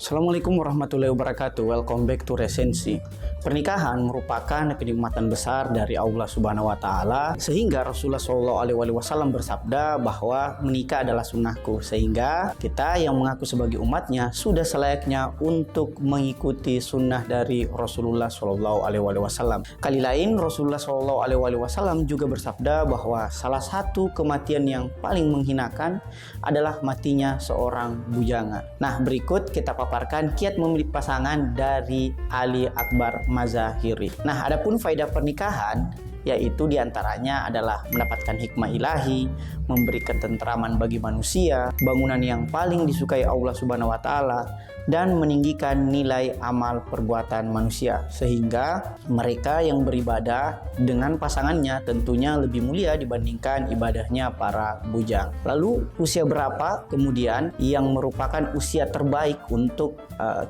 Assalamualaikum warahmatullahi wabarakatuh. Welcome back to Resensi. Pernikahan merupakan kenikmatan besar dari Allah Subhanahu wa Ta'ala, sehingga Rasulullah SAW bersabda bahwa menikah adalah sunnahku, sehingga kita yang mengaku sebagai umatnya sudah selayaknya untuk mengikuti sunnah dari Rasulullah SAW. Kali lain Rasulullah SAW juga bersabda bahwa salah satu kematian yang paling menghinakan adalah matinya seorang bujangan. Nah, berikut kita paparkan kiat memilih pasangan dari Ali Akbar Mazahiri. Nah, adapun faedah pernikahan yaitu diantaranya adalah mendapatkan hikmah ilahi, memberi ketentraman bagi manusia, bangunan yang paling disukai Allah Subhanahu wa Ta'ala, dan meninggikan nilai amal perbuatan manusia, sehingga mereka yang beribadah dengan pasangannya tentunya lebih mulia dibandingkan ibadahnya para bujang. Lalu usia berapa kemudian yang merupakan usia terbaik untuk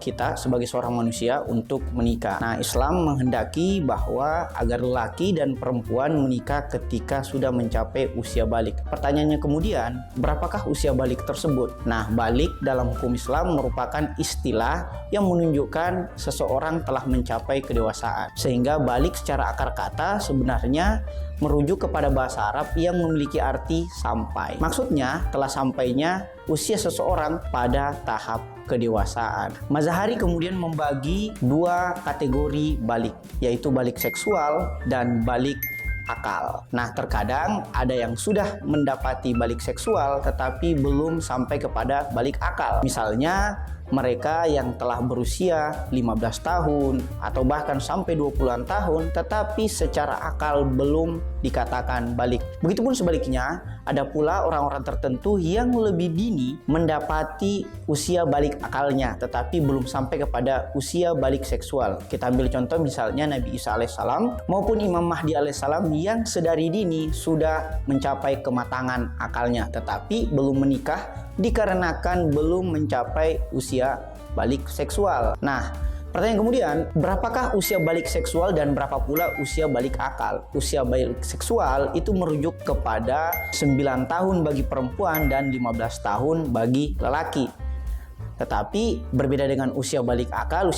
kita sebagai seorang manusia untuk menikah? Nah, Islam menghendaki bahwa agar lelaki dan perempuan menikah ketika sudah mencapai usia balik. Pertanyaannya kemudian, berapakah usia balik tersebut? Nah, balik dalam hukum Islam merupakan istilah yang menunjukkan seseorang telah mencapai kedewasaan. Sehingga balik secara akar kata sebenarnya merujuk kepada bahasa Arab yang memiliki arti sampai. Maksudnya telah sampainya usia seseorang pada tahap kedewasaan. Mazahari kemudian membagi dua kategori balik, yaitu balik seksual dan balik akal. Nah, terkadang ada yang sudah mendapati balik seksual tetapi belum sampai kepada balik akal. Misalnya mereka yang telah berusia 15 tahun atau bahkan sampai 20-an tahun tetapi secara akal belum dikatakan balik. Begitupun sebaliknya, ada pula orang-orang tertentu yang lebih dini mendapati usia balik akalnya tetapi belum sampai kepada usia balik seksual. Kita ambil contoh misalnya Nabi Isa alaihissalam maupun Imam Mahdi alaihissalam yang sedari dini sudah mencapai kematangan akalnya tetapi belum menikah dikarenakan belum mencapai usia balik seksual. Nah, pertanyaan kemudian, berapakah usia balik seksual dan berapa pula usia balik akal? Usia balik seksual itu merujuk kepada 9 tahun bagi perempuan dan 15 tahun bagi lelaki. Tetapi berbeda dengan usia balik akal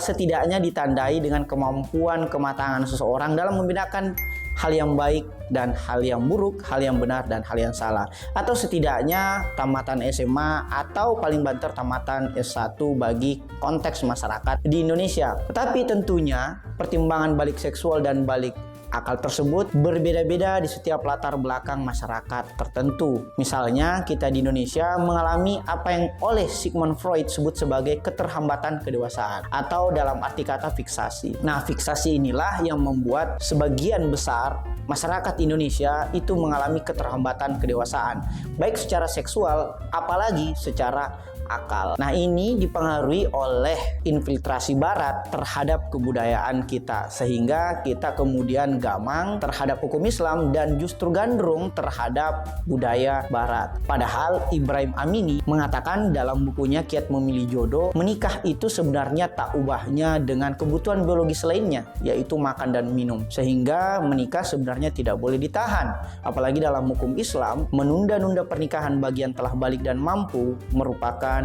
setidaknya ditandai dengan kemampuan kematangan seseorang dalam membedakan hal yang baik dan hal yang buruk, hal yang benar dan hal yang salah. Atau setidaknya tamatan SMA atau paling banter tamatan S1 bagi konteks masyarakat di Indonesia. Tetapi tentunya pertimbangan balik seksual dan balik akal tersebut berbeda-beda di setiap latar belakang masyarakat tertentu. Misalnya kita di Indonesia mengalami apa yang oleh Sigmund Freud sebut sebagai keterhambatan kedewasaan atau dalam arti kata fiksasi. Nah, fiksasi inilah yang membuat sebagian besar masyarakat Indonesia itu mengalami keterhambatan kedewasaan, baik secara seksual apalagi secara akal. Nah, ini dipengaruhi oleh infiltrasi barat terhadap kebudayaan kita, sehingga kita kemudian gamang terhadap hukum Islam dan justru gandrung terhadap budaya barat. Padahal Ibrahim Amini mengatakan dalam bukunya Kiat Memilih Jodoh, menikah itu sebenarnya tak ubahnya dengan kebutuhan biologis lainnya, yaitu makan dan minum, sehingga menikah sebenarnya tidak boleh ditahan. Apalagi dalam hukum Islam, menunda-nunda pernikahan bagi yang telah balik dan mampu merupakan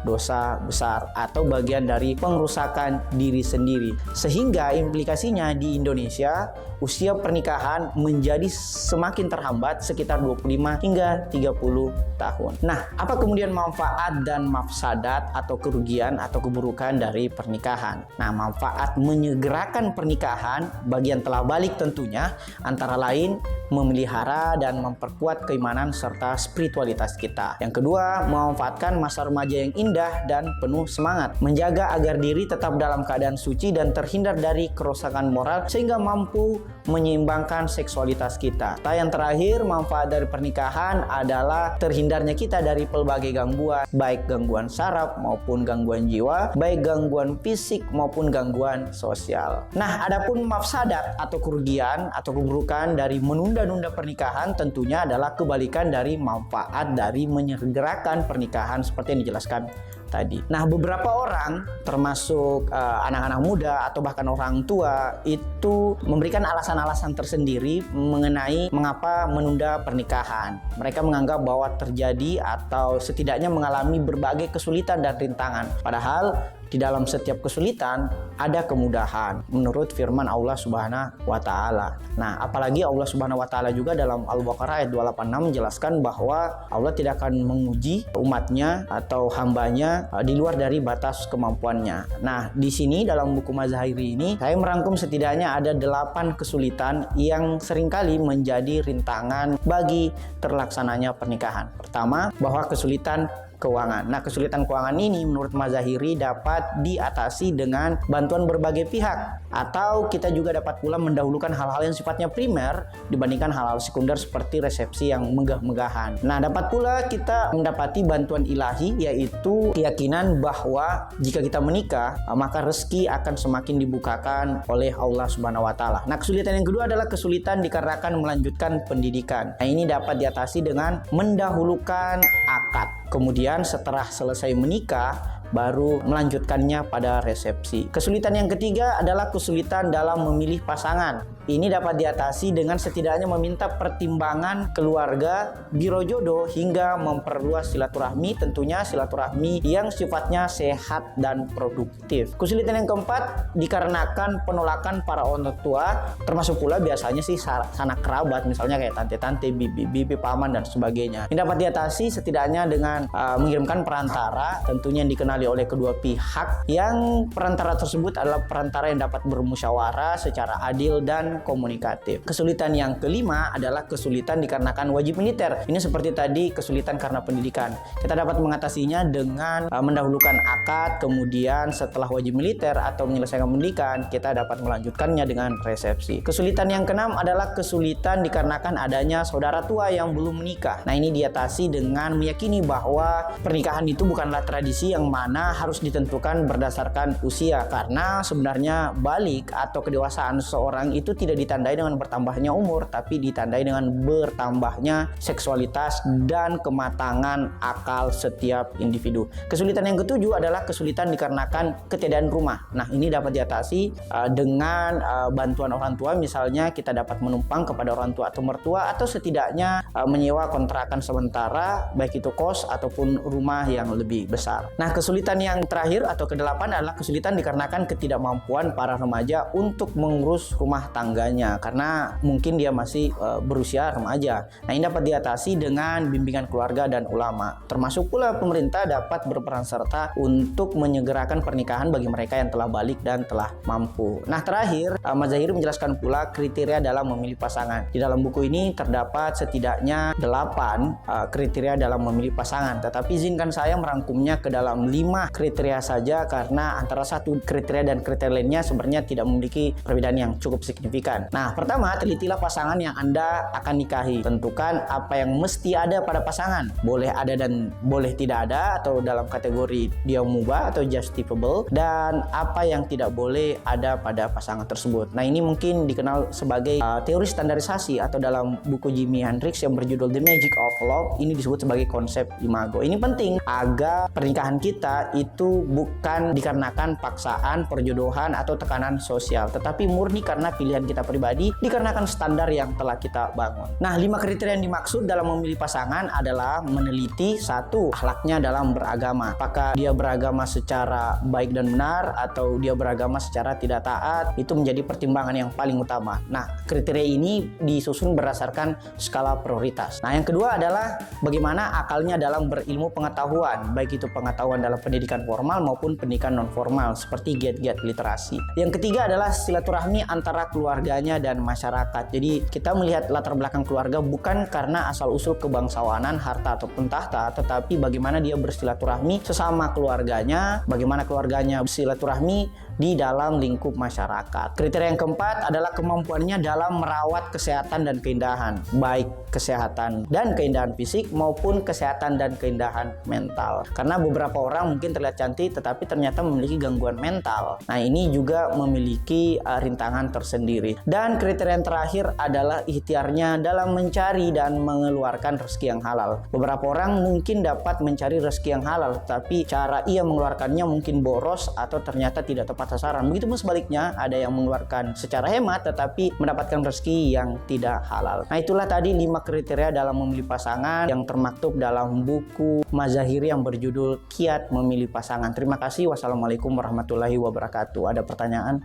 dosa besar atau bagian dari pengrusakan diri sendiri, sehingga implikasinya di Indonesia usia pernikahan menjadi semakin terhambat sekitar 25 hingga 30 tahun. Nah, apa kemudian manfaat dan mafsadat atau kerugian atau keburukan dari pernikahan? Nah, manfaat menyegerakan pernikahan bagi yang telah balik tentunya antara lain memelihara dan memperkuat keimanan serta spiritualitas kita. Yang kedua, memanfaatkan masa remaja yang indah dan penuh semangat, menjaga agar diri tetap dalam keadaan suci dan terhindar dari kerusakan moral sehingga mampu menyeimbangkan seksualitas kita. Yang terakhir, manfaat dari pernikahan adalah terhindarnya kita dari pelbagai gangguan, baik gangguan saraf maupun gangguan jiwa, baik gangguan fisik maupun gangguan sosial. Nah, adapun mafsadat atau kerugian atau keburukan dari menunda-nunda pernikahan tentunya adalah kebalikan dari manfaat dari menyegerakan pernikahan seperti yang dijelaskan tadi. Nah, beberapa orang termasuk anak-anak muda atau bahkan orang tua itu memberikan alasan-alasan tersendiri mengenai mengapa menunda pernikahan. Mereka menganggap bahwa terjadi atau setidaknya mengalami berbagai kesulitan dan rintangan. Padahal di dalam setiap kesulitan ada kemudahan menurut firman Allah Subhanahu wa taala. Nah, apalagi Allah Subhanahu wa taala juga dalam Al-Baqarah ayat 286 menjelaskan bahwa Allah tidak akan menguji umatnya atau hambanya di luar dari batas kemampuannya. Nah, di sini dalam buku Mazahiri ini saya merangkum setidaknya ada 8 kesulitan yang seringkali menjadi rintangan bagi terlaksananya pernikahan. Pertama, bahwa kesulitan keuangan. Nah, kesulitan keuangan ini menurut Mazahiri dapat diatasi dengan bantuan berbagai pihak, atau kita juga dapat pula mendahulukan hal-hal yang sifatnya primer dibandingkan hal-hal sekunder seperti resepsi yang megah-megahan. Nah, dapat pula kita mendapati bantuan ilahi, yaitu keyakinan bahwa jika kita menikah maka rezeki akan semakin dibukakan oleh Allah Subhanahu wa taala. Nah, kesulitan yang kedua adalah kesulitan dikarenakan melanjutkan pendidikan. Nah, ini dapat diatasi dengan mendahulukan akad. Kemudian setelah selesai menikah baru melanjutkannya pada resepsi. Kesulitan yang ketiga adalah kesulitan dalam memilih pasangan. Ini dapat diatasi dengan setidaknya meminta pertimbangan keluarga, biro jodoh, hingga memperluas silaturahmi, tentunya silaturahmi yang sifatnya sehat dan produktif. Kesulitan yang keempat dikarenakan penolakan para orang tua, termasuk pula biasanya sih sanak kerabat, misalnya kayak tante-tante, bibi, paman, dan sebagainya. Ini dapat diatasi setidaknya dengan mengirimkan perantara, tentunya yang dikenali oleh kedua pihak, yang perantara tersebut adalah perantara yang dapat bermusyawarah secara adil dan komunikatif. Kesulitan yang kelima adalah kesulitan dikarenakan wajib militer. Ini seperti tadi kesulitan karena pendidikan. Kita dapat mengatasinya dengan mendahulukan akad, kemudian setelah wajib militer atau menyelesaikan pendidikan, kita dapat melanjutkannya dengan resepsi. Kesulitan yang keenam adalah kesulitan dikarenakan adanya saudara tua yang belum menikah. Nah, ini diatasi dengan meyakini bahwa pernikahan itu bukanlah tradisi yang mana harus ditentukan berdasarkan usia, karena sebenarnya balik atau kedewasaan seseorang itu tidak ditandai dengan bertambahnya umur, tapi ditandai dengan bertambahnya seksualitas dan kematangan akal setiap individu. Kesulitan yang ketujuh adalah kesulitan dikarenakan ketiadaan rumah. Nah, ini dapat diatasi dengan bantuan orang tua, misalnya kita dapat menumpang kepada orang tua atau mertua, atau setidaknya menyewa kontrakan sementara, baik itu kos ataupun rumah yang lebih besar. Nah, kesulitan yang terakhir atau kedelapan adalah kesulitan dikarenakan ketidakmampuan para remaja untuk mengurus rumah tangganya, karena mungkin dia masih berusia remaja. Nah, ini dapat diatasi dengan bimbingan keluarga dan ulama. Termasuk pula pemerintah dapat berperan serta untuk menyegerakan pernikahan bagi mereka yang telah balik dan telah mampu. Nah, terakhir, Mazahiri menjelaskan pula kriteria dalam memilih pasangan. Di dalam buku ini terdapat setidaknya 8 kriteria dalam memilih pasangan, tetapi izinkan saya merangkumnya ke dalam 5 kriteria saja, karena antara satu kriteria dan kriteria lainnya sebenarnya tidak memiliki perbedaan yang cukup signifikan. Nah, pertama, telitilah pasangan yang Anda akan nikahi. Tentukan apa yang mesti ada pada pasangan. Boleh ada dan boleh tidak ada, atau dalam kategori dia mubah atau justifiable, dan apa yang tidak boleh ada pada pasangan tersebut. Nah, ini mungkin dikenal sebagai teori standarisasi, atau dalam buku Jimi Hendrix yang berjudul The Magic of Love, ini disebut sebagai konsep imago. Ini penting agar pernikahan kita itu bukan dikarenakan paksaan, perjodohan, atau tekanan sosial, tetapi murni karena pilihan kita pribadi, dikarenakan standar yang telah kita bangun. Nah, 5 kriteria yang dimaksud dalam memilih pasangan adalah meneliti satu, akhlaknya dalam beragama. Apakah dia beragama secara baik dan benar, atau dia beragama secara tidak taat, itu menjadi pertimbangan yang paling utama. Nah, kriteria ini disusun berdasarkan skala prioritas. Nah, yang kedua adalah bagaimana akalnya dalam berilmu pengetahuan, baik itu pengetahuan dalam pendidikan formal maupun pendidikan non formal seperti giat-giat literasi. Yang ketiga adalah silaturahmi antara keluarganya dan masyarakat. Jadi kita melihat latar belakang keluarga bukan karena asal-usul kebangsawanan, harta ataupun tahta, tetapi bagaimana dia bersilaturahmi sesama keluarganya, bagaimana keluarganya bersilaturahmi di dalam lingkup masyarakat. Kriteria yang keempat adalah kemampuannya dalam merawat kesehatan dan keindahan, baik kesehatan dan keindahan fisik maupun kesehatan dan keindahan mental. Karena beberapa orang mungkin terlihat cantik tetapi ternyata memiliki gangguan mental. Nah, ini juga memiliki rintangan tersendiri. sendiri. Dan kriteria yang terakhir adalah ikhtiarnya dalam mencari dan mengeluarkan rezeki yang halal. Beberapa orang mungkin dapat mencari rezeki yang halal, tapi cara ia mengeluarkannya mungkin boros atau ternyata tidak tepat sasaran. Begitupun sebaliknya, ada yang mengeluarkan secara hemat tetapi mendapatkan rezeki yang tidak halal. Nah, itulah tadi 5 kriteria dalam memilih pasangan yang termaktub dalam buku Mazahiri yang berjudul Kiat Memilih Pasangan. Terima kasih. Wassalamualaikum warahmatullahi wabarakatuh. Ada pertanyaan?